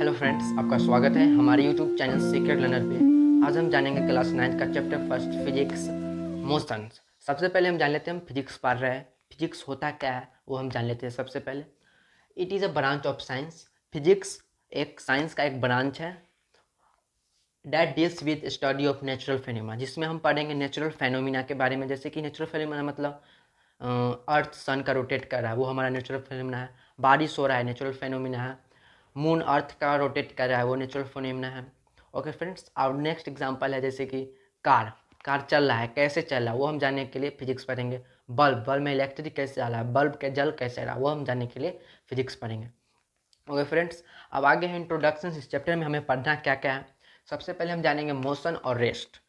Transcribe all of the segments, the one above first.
Hello friends, आपका स्वागत है हमारे यूट्यूब चैनल सीक्रेट लर्नर पे। आज हम जानेंगे क्लास 9 का चैप्टर फर्स्ट फिजिक्स मोशंस। सबसे पहले हम जान लेते हैं हम फिजिक्स पढ़ रहे हैं, फिजिक्स होता क्या है वो हम जान लेते हैं। सबसे पहले it is a branch of science. Physics एक साइंस का एक ब्रांच है that deals with study of natural phenomena, जिसमें हम पढ़ेंगे नेचुरल फेनोमेना के बारे में। जैसे कि नेचुरल फेनोमेना मतलब अर्थ सन का रोटेट कर रहा है, वो हमारा नेचुरल फेनोमेना है। बारिश हो रहा है, नेचुरल फेनोमेना है। मून अर्थ का रोटेट कर रहा है, वो नेचुरल फेनोमेना है। ओके फ्रेंड्स, और नेक्स्ट एग्जांपल है जैसे कि कार कार चल रहा है, कैसे चल रहा है वो हम जानने के लिए फिजिक्स पढ़ेंगे। बल्ब बल्ब में इलेक्ट्रिक कैसे आ रहा है, बल्ब के जल कैसे रहा है वो हम जानने के लिए फिजिक्स पढ़ेंगे। ओके फ्रेंड्स, अब आगे है इंट्रोडक्शन। इस चैप्टर में हमें पढ़ना क्या क्या है। सबसे पहले हम जानेंगे मोशन और रेस्ट।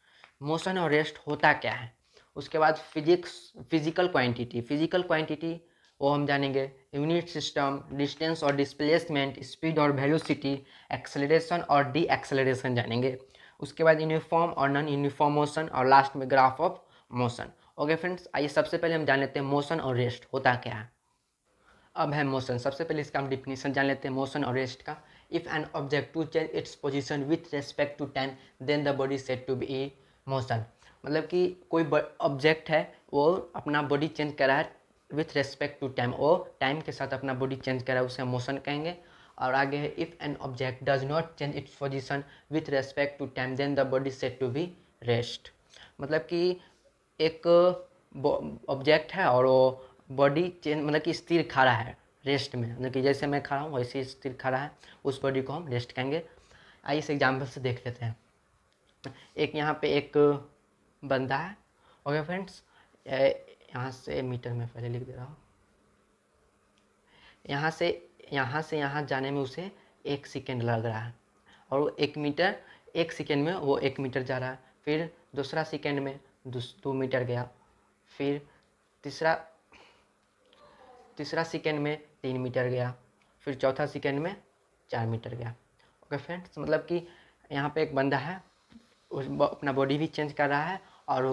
मोशन और रेस्ट होता क्या है। उसके बाद फिजिकल क्वांटिटी। फिजिकल क्वांटिटी वो हम जानेंगे। यूनिट सिस्टम, डिस्टेंस और डिस्प्लेसमेंट, स्पीड और वेलोसिटी, एक्सेलरेशन और डी एक्सेलरेशन जानेंगे। उसके बाद यूनिफॉर्म और नॉन यूनिफॉर्म मोशन, और लास्ट में graph of motion. Okay friends, आइए सबसे पहले हम जान लेते हैं मोशन और रेस्ट होता क्या है। अब है मोशन। सबसे पहले इसका हम डिफिनीशन जान लेते हैं मोशन और रेस्ट का। If an object to change its position with respect to time then the body said to be a motion. मतलब कि कोई ऑब्जेक्ट है, वो अपना बॉडी चेंज कर रहा है विथ रेस्पेक्ट टू टाइम, वो टाइम के साथ अपना बॉडी चेंज कर रहा है, उसे हम मोशन कहेंगे। और आगे है if an object does not change its position with respect to time then the body said to be rest. मतलब कि एक ऑब्जेक्ट है और वो बॉडी चेंज मतलब कि स्थिर खड़ा है रेस्ट में, मतलब कि जैसे मैं खड़ा हूँ वैसे ही स्थिर खड़ा है, उस बॉडी को हम रेस्ट कहेंगे। आइए इस एग्जाम्पल से देख लेते हैं। एक यहाँ पे एक बंदा है। ओके फ्रेंड्स, यहाँ से मीटर में पहले लिख दे रहा हूँ। यहाँ से यहाँ जाने में उसे 1 सेकेंड लग रहा है, और वो 1 मीटर 1 सेकेंड में वो 1 मीटर जा रहा है। फिर दूसरा सेकेंड में 2 मीटर गया। फिर तीसरा तीसरा सेकेंड में 3 मीटर गया। फिर चौथा सेकेंड में 4 मीटर गया। ओके फ्रेंड्स, मतलब कि यहाँ पे एक बंदा है, अपना बॉडी भी चेंज कर रहा है और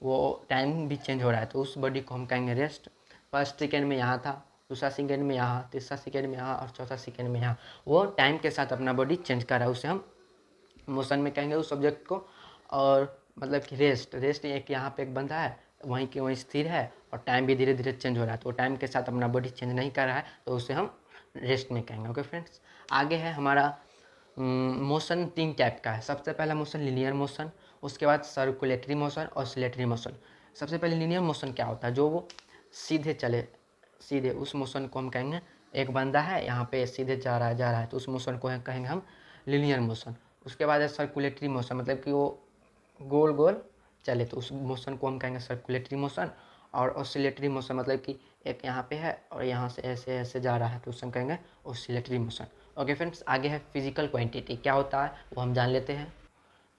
वो टाइम भी चेंज हो रहा है, तो उस बॉडी को हम कहेंगे रेस्ट। फर्स्ट सेकेंड में यहाँ था, दूसरा सेकेंड में यहाँ, तीसरा सेकेंड में यहाँ और चौथा सेकेंड में यहाँ, वो टाइम के साथ अपना बॉडी चेंज कर रहा है, उसे हम मोशन में कहेंगे उस सब्जेक्ट को। और मतलब कि रेस्ट एक यहाँ पे एक बंदा है, वहीं के वहीं स्थिर है और टाइम भी धीरे धीरे चेंज हो रहा है, तो टाइम के साथ अपना बॉडी चेंज नहीं कर रहा है, तो उसे हम रेस्ट में कहेंगे। ओके फ्रेंड्स, आगे है हमारा मोशन 3 टाइप का है। सबसे पहला मोशन लीनियर मोशन, उसके बाद सर्कुलेटरी मोशन, ऑसिलेटरी मोशन। सबसे पहले लीनियर मोशन क्या होता है, जो वो सीधे चले, सीधे, उस मोशन को हम कहेंगे। एक बंदा है यहाँ पे सीधे जा रहा है तो उस मोशन को कहेंगे हम लीनियर मोशन। उसके बाद है सर्कुलेटरी मोशन, मतलब कि वो गोल गोल चले, तो उस मोशन को हम कहेंगे सर्कुलेटरी मोशन। और ऑसिलेटरी मोशन मतलब कि एक यहाँ पे है और यहाँ से ऐसे ऐसे जा रहा है, तो उसे हम कहेंगे ऑसिलेटरी मोशन। ओके फ्रेंड्स, आगे है फिजिकल क्वांटिटी क्या होता है वो हम जान लेते हैं।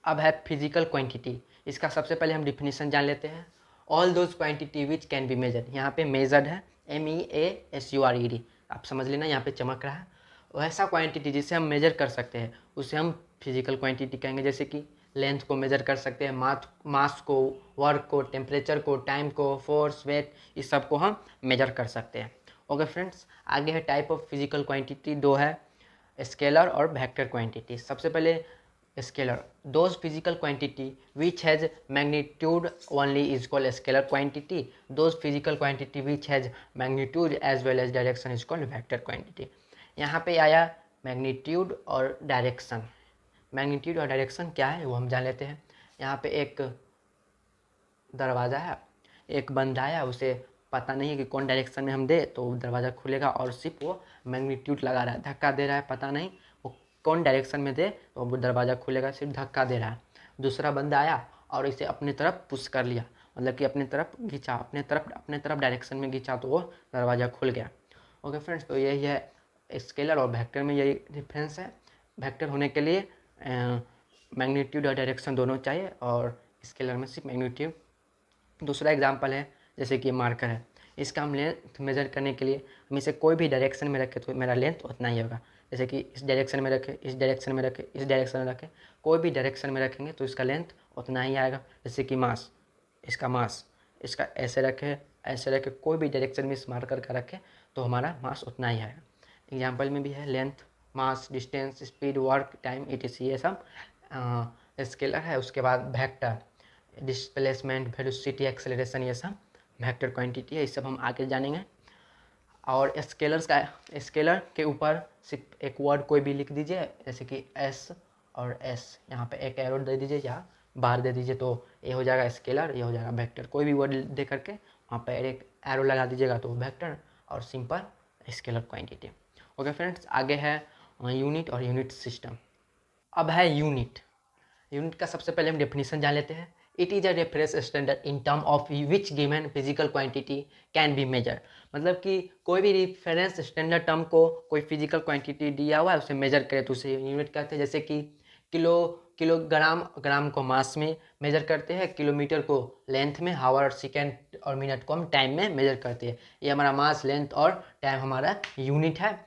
अब है फिजिकल क्वांटिटी। इसका सबसे पहले हम डिफिनीशन जान लेते हैं। All those quantity which can be measured, यहाँ पे मेजर्ड है MEASURED, आप समझ लेना, यहाँ पे चमक रहा है। वैसा क्वांटिटी जिसे हम मेजर कर सकते हैं उसे हम फिजिकल क्वांटिटी कहेंगे। जैसे कि लेंथ को मेजर कर सकते हैं, मास को, वर्क को, टेम्परेचर को, टाइम को, फोर्स, वेट, इस सब को हम मेजर कर सकते हैं। ओके फ्रेंड्स, आगे है टाइप ऑफ फिजिकल क्वांटिटी, दो है, स्केलर और वेक्टर क्वांटिटी। सबसे पहले scalar, those physical quantity which has magnitude only is called scalar quantity, those physical quantity which has magnitude as well as direction is called vector quantity. यहाँ पे आया magnitude और direction. Magnitude और direction क्या है वो हम जान लेते हैं। यहाँ पे एक दरवाज़ा है, एक बंदा आया, उसे पता नहीं है कि कौन डायरेक्शन में हम दे तो दरवाज़ा खुलेगा, और सिर्फ वो मैग्नीट्यूड लगा रहा है, धक्का दे रहा है, पता नहीं वो कौन डायरेक्शन में दे तो वो दरवाज़ा खुलेगा, सिर्फ धक्का दे रहा है। दूसरा बंदा आया और इसे अपनी तरफ पुश कर लिया, मतलब कि अपनी तरफ खींचा, अपने तरफ डायरेक्शन में खींचा, तो वो दरवाज़ा खुल गया। ओके फ्रेंड्स, तो यही है स्केलर और वेक्टर में यही डिफरेंस है। वेक्टर होने के लिए मैग्नीट्यूड और डायरेक्शन दोनों चाहिए, और स्केलर में सिर्फ मैग्नीट्यूड। दूसरा एग्जांपल है जैसे कि मार्कर है, इसका हम लेंथ मेजर करने के लिए हम इसे कोई भी डायरेक्शन में रखें तो मेरा लेंथ उतना ही होगा। जैसे कि इस डायरेक्शन में रखें, इस डायरेक्शन में रखें, इस डायरेक्शन में रखें, कोई भी डायरेक्शन में रखेंगे तो इसका लेंथ उतना ही आएगा। जैसे कि मास, इसका मास, इसका ऐसे रखें, कोई भी डायरेक्शन में इस मार्कर का रखें तो हमारा मास उतना ही आएगा। एग्जाम्पल में भी है length mass, distance, speed, work, time, etc ये सब स्केलर है। उसके बाद वेक्टर, डिस्प्लेसमेंट, वेलोसिटी, एक्सेलरेशन, ये सब वेक्टर क्वांटिटी है। ये सब हम आगे जानेंगे। और स्केलर के ऊपर सिर्फ एक वर्ड कोई भी लिख दीजिए, जैसे कि एस और एस, यहाँ पे एक एरो दे दीजिए या बार दे दीजिए, तो ये हो जाएगा स्केलर, ये हो जाएगा वेक्टर। कोई भी वर्ड दे करके वहाँ पे एक एरो लगा दीजिएगा तो वेक्टर और simple scalar quantity. Okay friends, आगे है यूनिट और यूनिट सिस्टम। अब है यूनिट। यूनिट का सबसे पहले हम डेफिनेशन जान लेते हैं। It is a reference standard in term of which given physical quantity can be measure. मतलब कि कोई भी रेफरेंस स्टैंडर्ड टर्म को कोई फिजिकल क्वांटिटी दिया हुआ है उसे मेजर करे तो उसे यूनिट कहते हैं। जैसे कि किलोग्राम, ग्राम को मास में मेजर करते हैं, किलोमीटर को लेंथ में, हावर, सेकेंड और मिनट को हम टाइम में मेजर करते हैं। ये हमारा मास, लेंथ और टाइम हमारा यूनिट है।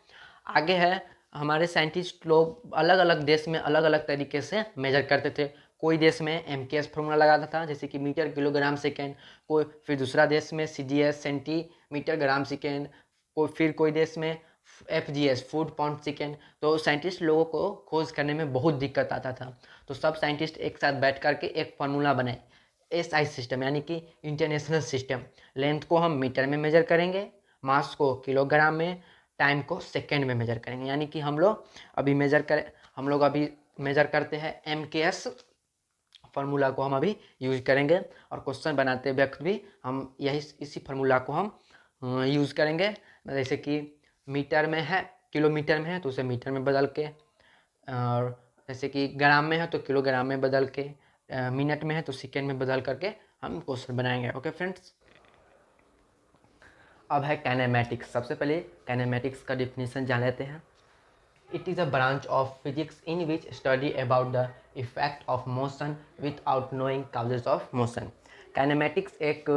आगे है, हमारे साइंटिस्ट लोग अलग अलग देश में अलग अलग तरीके से मेजर करते थे। कोई देश में MKS फॉर्मूला लगाता था, जैसे कि मीटर, किलोग्राम, सेकेंड। फिर दूसरा देश में CGS, सेंटीमीटर, ग्राम, सेकेंड। कोई देश में FGS, फुट, पाउंड, सेकेंड। तो साइंटिस्ट लोगों को खोज करने में बहुत दिक्कत आता था, तो सब साइंटिस्ट एक साथ बैठ करके एक फार्मूला बनाए, SI सिस्टम, यानी कि इंटरनेशनल सिस्टम। लेंथ को हम मीटर में मेजर करेंगे, मास को किलोग्राम में, टाइम को सेकेंड में मेजर करेंगे। यानी कि हम लोग अभी मेजर करते हैं MKS फार्मूला को हम अभी यूज करेंगे, और क्वेश्चन बनाते वक्त भी हम इसी फार्मूला को हम यूज़ करेंगे। जैसे कि मीटर में है, किलोमीटर में है तो उसे मीटर में बदल के, और जैसे कि ग्राम में है तो किलोग्राम में बदल के, मिनट में है तो सेकेंड में बदल करके हम क्वेश्चन बनाएंगे। ओके फ्रेंड्स, अब है काइनेमेटिक्स। सबसे पहले काइनेमेटिक्स का डिफिनीशन जान लेते हैं। It is a branch of physics in which study about the effect of motion without knowing causes of motion. Kinematics एक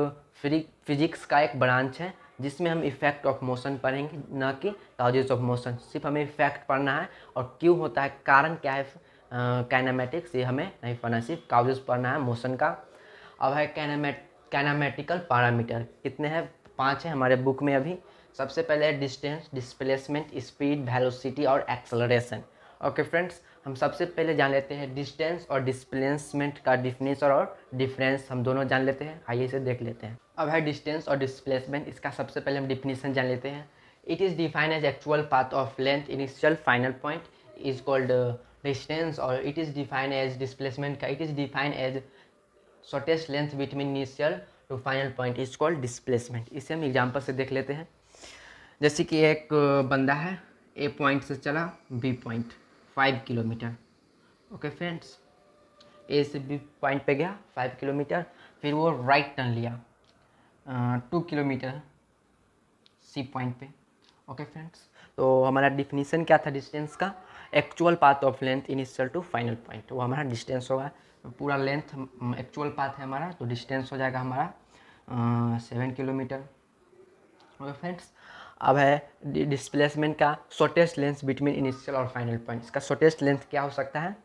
फिजिक्स का एक ब्रांच है जिसमें हम इफेक्ट ऑफ मोशन पढ़ेंगे, ना कि काउजेस ऑफ मोशन। सिर्फ हमें इफेक्ट पढ़ना है और क्यों होता है, कारण क्या है काइनेमेटिक्स, ये हमें नहीं पढ़ना, सिर्फ काउजेस पढ़ना है मोशन का। अब है काइनेमेटिकल पैरामीटर। कितने हैं? 5 है हमारे बुक में अभी। सबसे पहले है डिस्टेंस, डिस्प्लेसमेंट, स्पीड, वेलोसिटी और एक्सेलरेशन। ओके फ्रेंड्स, हम सबसे पहले जान लेते हैं डिस्टेंस और डिस्प्लेसमेंट का डिफिनेशन और डिफरेंस हम दोनों जान लेते हैं। आइए इसे देख लेते हैं। अब है डिस्टेंस और डिस्प्लेसमेंट, इसका सबसे पहले हम डिफिनेशन जान लेते हैं। It is defined as actual path of length initial final point is called distance, और it is defined as displacement का, it is defined as shortest length between initial to final point is called displacement. इसे हम example से देख लेते हैं। जैसे कि एक बंदा है, A पॉइंट से चला B point 5 kilometre. Okay friends, A से B पॉइंट पे गया 5 किलोमीटर, फिर वो राइट टर्न लिया 2 किलोमीटर C पॉइंट पे। ओके फ्रेंड्स, तो हमारा डिफिनीशन क्या था डिस्टेंस का? Actual path of length initial to final point, वो हमारा डिस्टेंस होगा। पूरा लेंथ एक्चुअल पाथ है हमारा, तो डिस्टेंस हो जाएगा हमारा 7 किलोमीटर। ओके फ्रेंड्स, अब है डिस्प्लेसमेंट का, शॉर्टेस्ट लेंथ बिटवीन इनिशियल और फाइनल पॉइंट। इसका शॉर्टेस्ट लेंथ क्या हो सकता है?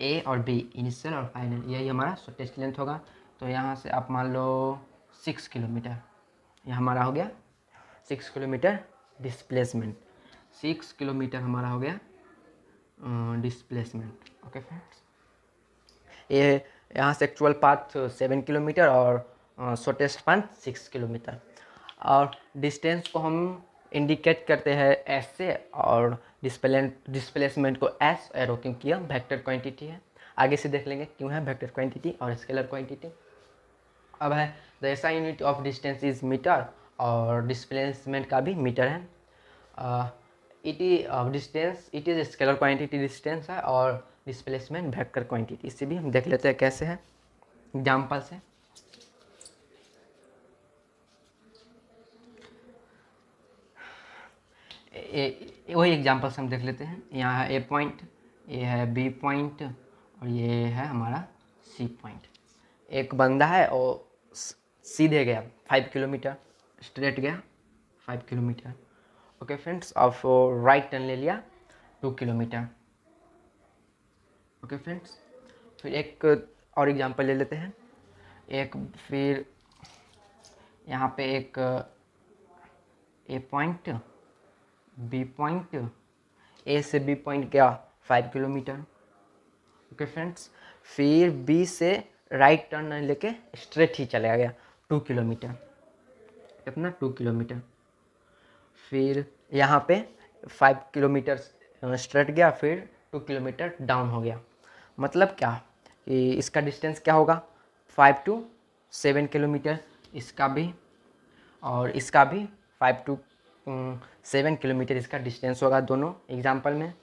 A और B, इनिशियल और फाइनल, यही हमारा शॉर्टेस्ट लेंथ होगा। तो यहाँ से आप मान लो 6 किलोमीटर, यह हमारा हो गया 6 किलोमीटर डिस्प्लेसमेंट। 6 किलोमीटर हमारा हो गया डिस्प्लेसमेंट। ओके फ्रेंड्स, ये यहाँ से एक्चुअल पाथ 7 किलोमीटर और शॉर्टेस्ट पाथ 6 किलोमीटर। और डिस्टेंस को हम इंडिकेट करते हैं S से, और डिस्प्लेसमेंट को S एरो, क्योंकि यह वेक्टर क्वांटिटी है। आगे से देख लेंगे क्यों है वेक्टर क्वांटिटी और स्केलर क्वांटिटी। अब है the SI unit of distance is metre, और डिस्प्लेसमेंट का भी मीटर है। Distance it is scalar quantity, distance है, और डिस्प्लेसमेंट वेक्टर क्वांटिटी। इसे भी हम देख लेते हैं कैसे है एग्जाम्पल से। वही एग्जाम्पल से हम देख लेते हैं। यहाँ है A पॉइंट, ये है B पॉइंट, और ये है हमारा C पॉइंट। एक बंदा है और सीधे गया 5 किलोमीटर, स्ट्रेट गया 5 किलोमीटर। ओके फ्रेंड्स, अब राइट टर्न ले लिया 2 किलोमीटर। ओके फ्रेंड्स, फिर एक और एग्जांपल ले लेते हैं। फिर यहाँ पे एक A पॉइंट, B पॉइंट, ए से बी पॉइंट गया 5 किलोमीटर। ओके फ्रेंड्स, फिर बी से राइट टर्न लेके स्ट्रेट ही चला गया 2 किलोमीटर। कितना? 2 किलोमीटर। फिर यहाँ पे 5 किलोमीटर स्ट्रेट गया, फिर 2 किलोमीटर डाउन हो गया। मतलब क्या कि इसका डिस्टेंस क्या होगा? 5 to 7 किलोमीटर इसका भी, और इसका भी 5 to 7 किलोमीटर इसका डिस्टेंस होगा दोनों एग्जाम्पल में।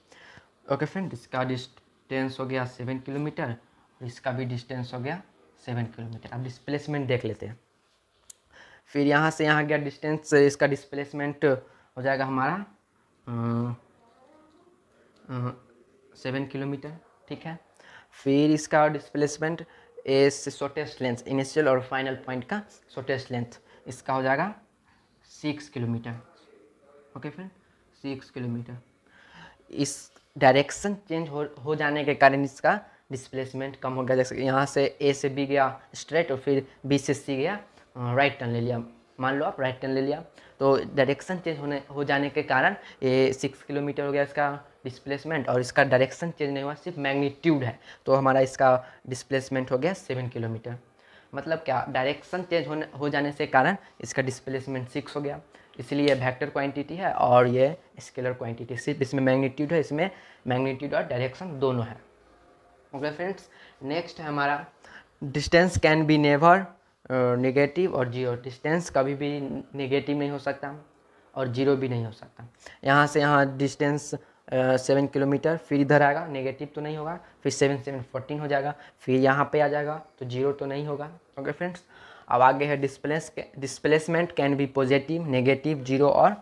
ओके फ्रेंड, इसका डिस्टेंस हो गया 7 किलोमीटर और इसका भी डिस्टेंस हो गया 7 किलोमीटर। अब डिस्प्लेसमेंट देख लेते हैं। फिर यहाँ से यहाँ गया डिस्टेंस, इसका डिस्प्लेसमेंट हो जाएगा हमारा 7 किलोमीटर। ठीक है, फिर इसका डिस्प्लेसमेंट ए से शॉर्टेस्ट लेंथ, इनिशियल और फाइनल पॉइंट का शॉर्टेस्ट लेंथ, इसका हो जाएगा 6 किलोमीटर। Okay friend, 6 kilometre. इस डायरेक्शन चेंज हो जाने के कारण इसका डिस्प्लेसमेंट कम हो गया। जैसे यहाँ से ए से बी गया स्ट्रेट और फिर बी से सी गया राइट टर्न ले लिया। मान लो आप राइट टर्न ले लिया, तो डायरेक्शन चेंज हो जाने के कारण ये 6 किलोमीटर हो गया इसका डिस्प्लेसमेंट, और इसका डायरेक्शन चेंज नहीं हुआ, सिर्फ मैग्नीट्यूड है, तो हमारा इसका डिस्प्लेसमेंट हो गया 7 किलोमीटर। मतलब क्या? डायरेक्शन चेंज हो जाने से कारण इसका डिस्प्लेसमेंट 6 हो गया। इसलिए वेक्टर क्वांटिटी है और ये स्केलर क्वांटिटी, सिर्फ इसमें मैग्नीट्यूड है, इसमें मैग्नीट्यूड और डायरेक्शन दोनों है। ओके फ्रेंड्स, नेक्स्ट है हमारा distance can be never negative और जीरो। डिस्टेंस कभी भी नेगेटिव नहीं हो सकता और जीरो भी नहीं हो सकता। यहाँ से यहाँ डिस्टेंस 7 किलोमीटर, फिर इधर आएगा, नेगेटिव तो नहीं होगा, फिर 7 7 14 हो जाएगा, फिर यहाँ पे आ जाएगा तो जीरो तो नहीं होगा। ओके फ्रेंड्स, अब आगे है displacement can be positive, negative, zero और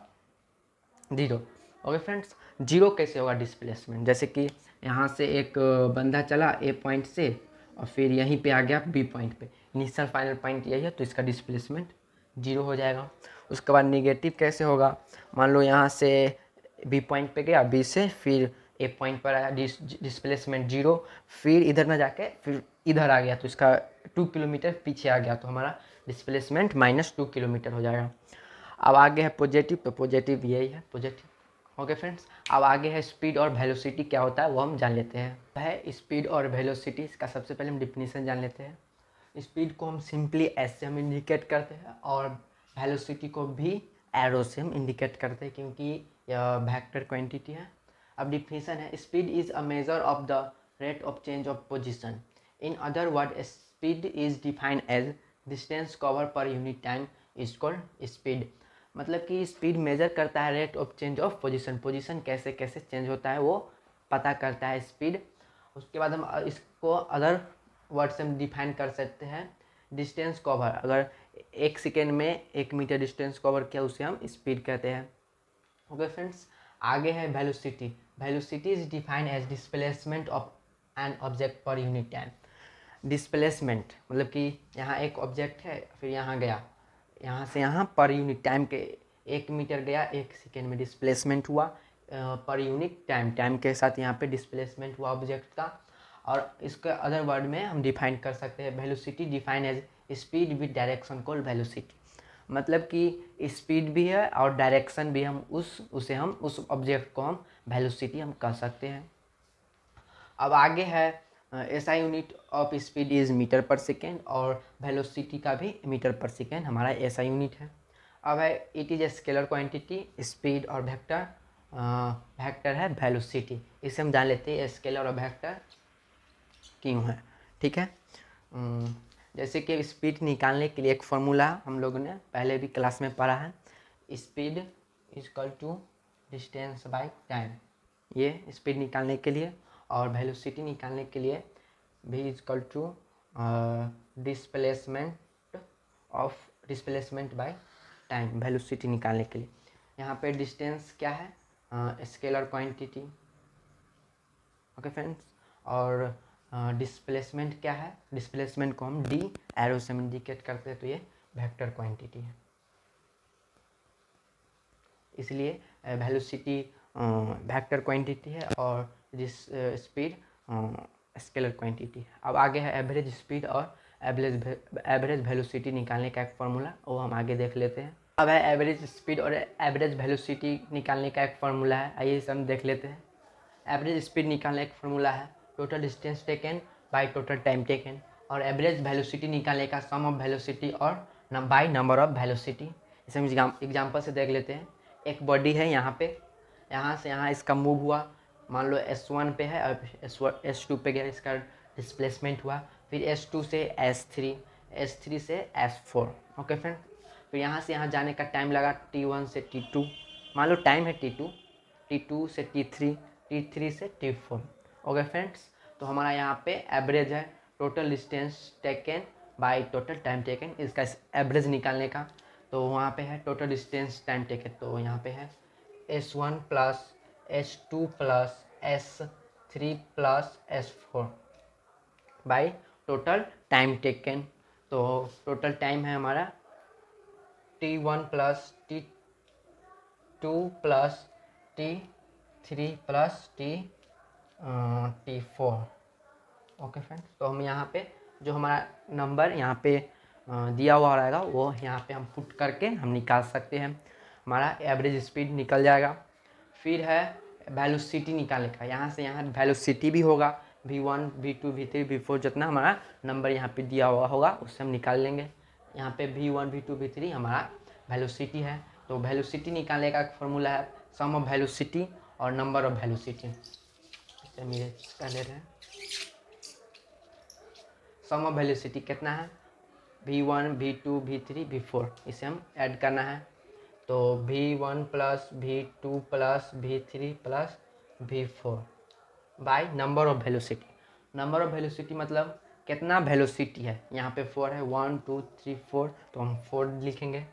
जीरो। ओके फ्रेंड्स, जीरो कैसे होगा डिस्प्लेसमेंट? जैसे कि यहाँ से एक बंदा चला ए पॉइंट से और फिर यहीं पे आ गया बी पॉइंट पे, इनिशियल फाइनल पॉइंट यही है, तो इसका डिस्प्लेसमेंट जीरो हो जाएगा। उसके बाद निगेटिव कैसे होगा? मान लो यहाँ से बी पॉइंट पे गया, बी से फिर ए पॉइंट पर आया, डिस्प्लेसमेंट जीरो, फिर इधर ना जाके फिर इधर आ गया, तो इसका 2 किलोमीटर पीछे आ गया, तो हमारा डिस्प्लेसमेंट -2 किलोमीटर हो जाएगा। अब आगे है पॉजिटिव, तो पॉजिटिव यही है, पॉजिटिव। ओके फ्रेंड्स, अब आगे है स्पीड और वेलोसिटी क्या होता है वो हम जान लेते हैं। है स्पीड और वेलोसिटी, इसका सबसे पहले हम डिफिनीशन जान लेते हैं। स्पीड को हम सिंपली ऐसे हम इंडिकेट करते हैं और वेलोसिटी को भी एरो से हम इंडिकेट करते हैं, क्योंकि यह वेक्टर क्वांटिटी है। अब डिफिनीशन है, speed is a measure of the rate of change of position. In other word, speed is defined as distance cover per unit time is called speed. मतलब कि स्पीड मेजर करता है rate of change of position, position कैसे कैसे change होता है वो पता करता है स्पीड। उसके बाद हम इसको अदर वर्ड से हम डिफाइन कर सकते हैं। डिस्टेंस कवर, अगर 1 सेकेंड में 1 मीटर डिस्टेंस कवर किया उसे हम स्पीड कहते हैं। ओके फ्रेंड्स, आगे है velocity. Velocity is defined as displacement of an object per unit time. Displacement मतलब कि यहाँ एक ऑब्जेक्ट है, फिर यहाँ गया, यहाँ से यहाँ पर यूनिट टाइम के 1 मीटर गया 1 सेकेंड में डिस्प्लेसमेंट हुआ, पर यूनिट टाइम, टाइम के साथ यहाँ पे डिस्प्लेसमेंट हुआ ऑब्जेक्ट का। और इसके अदर वर्ड में हम डिफाइन कर सकते हैं velocity define as speed with direction called velocity. मतलब कि स्पीड भी है और डायरेक्शन भी, हम उस ऑब्जेक्ट को हम वेलोसिटी हम कह सकते हैं। अब आगे है SI unit of speed is metre per second, और वेलोसिटी का भी मीटर पर सेकेंड हमारा एसआई यूनिट है। अब है it is a scalar quantity, speed और वेक्टर, वेक्टर है वेलोसिटी। इसे हम जान लेते हैं स्केलर और वेक्टर क्यों है। ठीक है, जैसे कि स्पीड निकालने के लिए एक फार्मूला हम लोगों ने पहले भी क्लास में पढ़ा है, speed equal to distance by time, ये स्पीड निकालने के लिए। और वेलोसिटी निकालने के लिए भी equal to displacement by time, velocity निकालने के लिए। यहाँ पे डिस्टेंस क्या है? Scalar quantity. ओके फ्रेंड्स, और डिस्प्लेसमेंट क्या है? डिस्प्लेसमेंट को हम डी एरो से इंडिकेट करते हैं, तो ये वेक्टर क्वांटिटी है, इसलिए वेलोसिटी वेक्टर क्वांटिटी है और स्पीड स्केलर क्वांटिटी है। अब आगे है एवरेज स्पीड और एवरेज वेलोसिटी निकालने का एक फार्मूला, वो हम आगे देख लेते हैं। अब है एवरेज स्पीड और एवरेज वेलोसिटी निकालने का एक फार्मूला है, आइए इसे हम देख लेते हैं। एवरेज स्पीड निकालने का फॉर्मूला है total distance taken by total time taken, और एवरेज वेलोसिटी निकालने का सम ऑफ वेलोसिटी और बाय नंबर ऑफ वेलोसिटी। इसे हम एग्जाम्पल से देख लेते हैं। एक बॉडी है यहाँ पे, यहाँ से यहाँ इसका मूव हुआ, मान लो S1 पे है और S2 पे गया, इसका डिस्प्लेसमेंट हुआ, फिर S2 से S3, S3 से S4। ओके फ्रेंड, फिर यहाँ से यहाँ जाने का टाइम लगा T1 से T2, मान लो टाइम है T2, T2 से T3, T3 से T4। ओके फ्रेंड्स, तो हमारा यहाँ पे एवरेज है total distance taken by total time taken, इसका एवरेज निकालने का। तो वहाँ पे है टोटल डिस्टेंस टाइम टेकन, तो यहाँ पे है S1 plus S2 plus S3 plus S4 by total time taken. तो टोटल टाइम है हमारा T1 plus T2 plus T3 plus T4। Okay friends, तो हम यहाँ पे जो हमारा नंबर यहाँ पे दिया हुआ रहेगा वो यहाँ पे हम पुट करके हम निकाल सकते हैं, हमारा एवरेज स्पीड निकल जाएगा। फिर है वेलोसिटी निकालने का, यहाँ से यहाँ वेलोसिटी भी होगा, V1 V2 V3 V4 जितना हमारा नंबर यहाँ पे दिया हुआ होगा उससे हम निकाल लेंगे। यहाँ पे V1 V2 V3 हमारा वेलोसिटी है, तो वेलोसिटी निकालने का फॉर्मूला है सम ऑफ वेलोसिटी और नंबर ऑफ वेलोसिटी। इसे हम इरेज कर ले रहे हैं। सम ऑफ वेलोसिटी कितना है V1 V2 V3 V4, इसे हम ऐड करना है। तो V1 plus V2 plus V3 plus V4 by number of velocity. Number of velocity मतलब कितना वेलोसिटी है, यहाँ पे 4 है, 1 2 3 4, तो हम 4 लिखेंगे।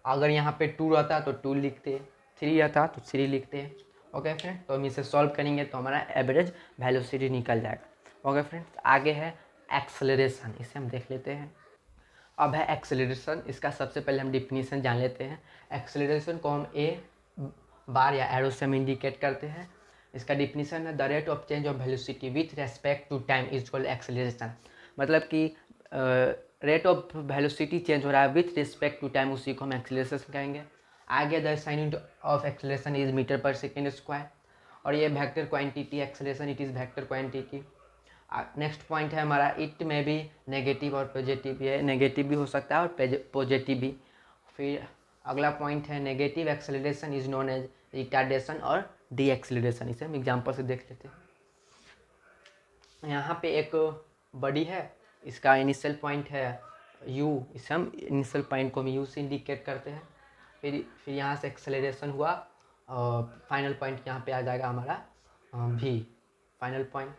अगर यहाँ पे 2 रहता तो 2 लिखते, 3 रहता तो 3 लिखते। ओके फ्रेंड, तो हम इसे सॉल्व करेंगे तो हमारा एवरेज वेलोसिटी निकल जाएगा। ओके फ्रेंड्स, आगे है एक्सेलरेशन, इसे हम देख लेते हैं। अब है एक्सेलरेशन, इसका सबसे पहले हम डिफिनीशन जान लेते हैं। एक्सेलरेशन को हम ए बार या एरो से हम इंडिकेट करते हैं। इसका डिफिनीशन है the rate of change of velocity with respect to time is called acceleration. मतलब कि रेट ऑफ वेलोसिटी चेंज हो रहा है विथ रिस्पेक्ट टू टाइम, उसी को हम एक्सेलरेशन कहेंगे। आगे the SI unit of acceleration is metre per second square, और ये vector quantity acceleration it is vector quantity. Next point है हमारा इट में भी नेगेटिव और पॉजिटिव, है नेगेटिव भी हो सकता है और पॉजिटिव भी। फिर अगला पॉइंट है negative acceleration is known as retardation और डी एक्सेलरेशन, इसे हम एग्जांपल से देख लेते हैं। यहाँ पे एक बॉडी है, इसका इनिशियल पॉइंट है u, इसे हम इनिशियल पॉइंट को हम u से इंडिकेट करते हैं। फिर यहाँ से एक्सेलरेशन हुआ और फाइनल पॉइंट यहाँ पे आ जाएगा हमारा v, फाइनल पॉइंट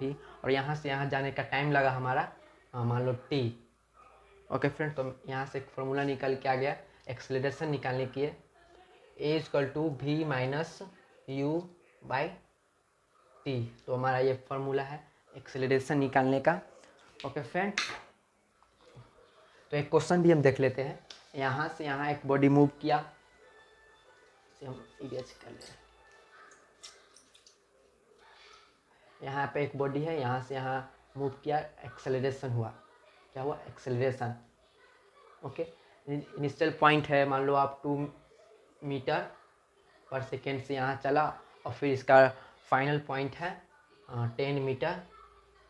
v, और यहाँ से यहाँ जाने का टाइम लगा हमारा मान लो t। ओके फ्रेंड, तो यहाँ से एक फॉर्मूला निकल के आ गया एक्सेलरेशन निकालने के लिए, a equal to v minus u by t। तो हमारा ये फॉर्मूला है एक्सेलरेशन निकालने का। ओके फ्रेंड, तो एक क्वेश्चन भी हम देख लेते हैं। यहाँ से यहाँ एक बॉडी मूव किया, इसे हम इरेज कर लें। यहाँ पे एक बॉडी है, यहाँ से यहाँ मूव किया, एक्सेलरेशन हुआ, क्या हुआ एक्सेलरेशन। ओके, इनिशियल पॉइंट है मान लो आप 2 मीटर पर सेकेंड से यहाँ चला, और फिर इसका फाइनल पॉइंट है 10 मीटर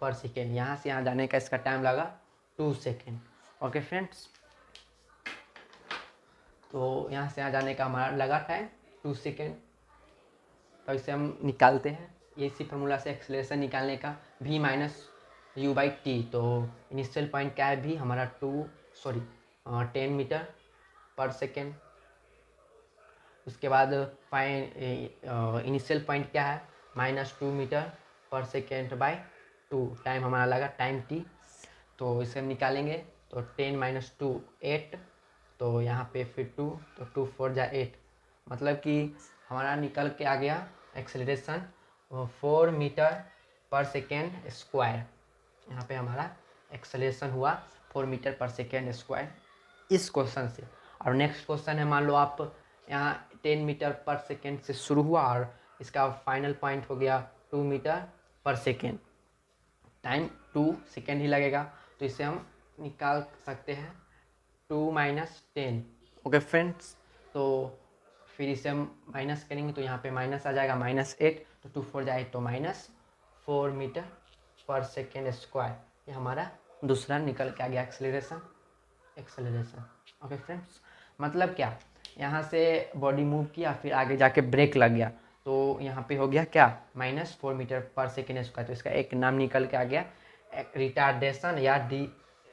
पर सेकेंड, यहाँ से यहाँ जाने का इसका टाइम लगा 2 सेकेंड। ओके फ्रेंड्स, तो यहाँ से यहाँ जाने का हमारा लगा टाइम 2 सेकेंड। तो इसे हम निकालते हैं, ये इसी फार्मूला से एक्सेलरेशन निकालने का v minus you by T. तो इनिशियल पॉइंट क्या है v हमारा 10 मीटर पर सेकेंड। उसके बाद इनिशियल पॉइंट क्या है -2 metre per second by 2, time हमारा लगा टाइम t। तो इसे हम निकालेंगे तो 10 माइनस 2 8, तो यहाँ पे फिर 2, तो 2 4 जा 8, मतलब कि हमारा निकल के आ गया acceleration 4 metre per second square. यहाँ पे हमारा एक्सेलरेशन हुआ 4 मीटर पर सेकेंड स्क्वायर इस क्वेश्चन से। और नेक्स्ट क्वेश्चन है, मान लो आप यहाँ 10 मीटर पर सेकेंड से शुरू हुआ और इसका फाइनल पॉइंट हो गया 2 metre per second, time 2 second ही लगेगा, तो इसे हम निकाल सकते हैं 2 माइनस 10। ओके फ्रेंड्स, तो फिर इसे हम माइनस करेंगे तो यहाँ पे माइनस आ जाएगा -8, तो 2 4 जाए तो -4 मीटर पर सेकेंड स्क्वायर। ये हमारा दूसरा निकल के आ गया एक्सेलरेशन। ओके फ्रेंड्स, मतलब क्या, यहाँ से बॉडी मूव किया, फिर आगे जाके ब्रेक लग गया, तो यहाँ पे हो गया क्या, -4 मीटर पर सेकेंड स्क्वायर। तो इसका एक नाम निकल के आ गया रिटार्डेशन या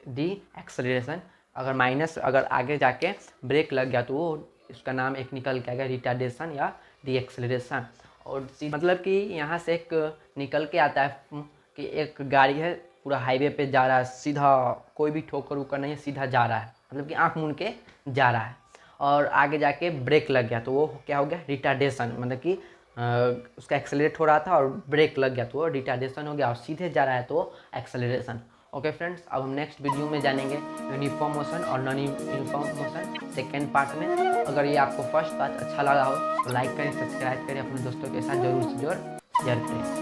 डी एक्सेलरेशन। अगर आगे जाके ब्रेक लग गया तो वो उसका नाम एक निकल के आ गया रिटार्डेशन या डी एक्सेलरेशन। और मतलब कि यहाँ से एक निकल के आता है कि एक गाड़ी है पूरा हाईवे पे जा रहा है सीधा, कोई भी ठोकर उकर नहीं है, सीधा जा रहा है, मतलब कि आँख मूंद के जा रहा है, और आगे जाके ब्रेक लग गया तो वो क्या हो गया, रिटार्डेशन। मतलब कि उसका एक्सेलरेट हो रहा था और ब्रेक लग गया तो वो रिटार्डेशन हो गया, और सीधे जा रहा है तो एक्सेलरेशन। ओके फ्रेंड्स, अब हम नेक्स्ट वीडियो में जानेंगे यूनिफॉर्म मोशन और non uniform motion second part में। अगर ये आपको फर्स्ट पार्ट अच्छा लगा हो तो लाइक करें, सब्सक्राइब करें, अपने दोस्तों के साथ जरूर से जरूर शेयर करें।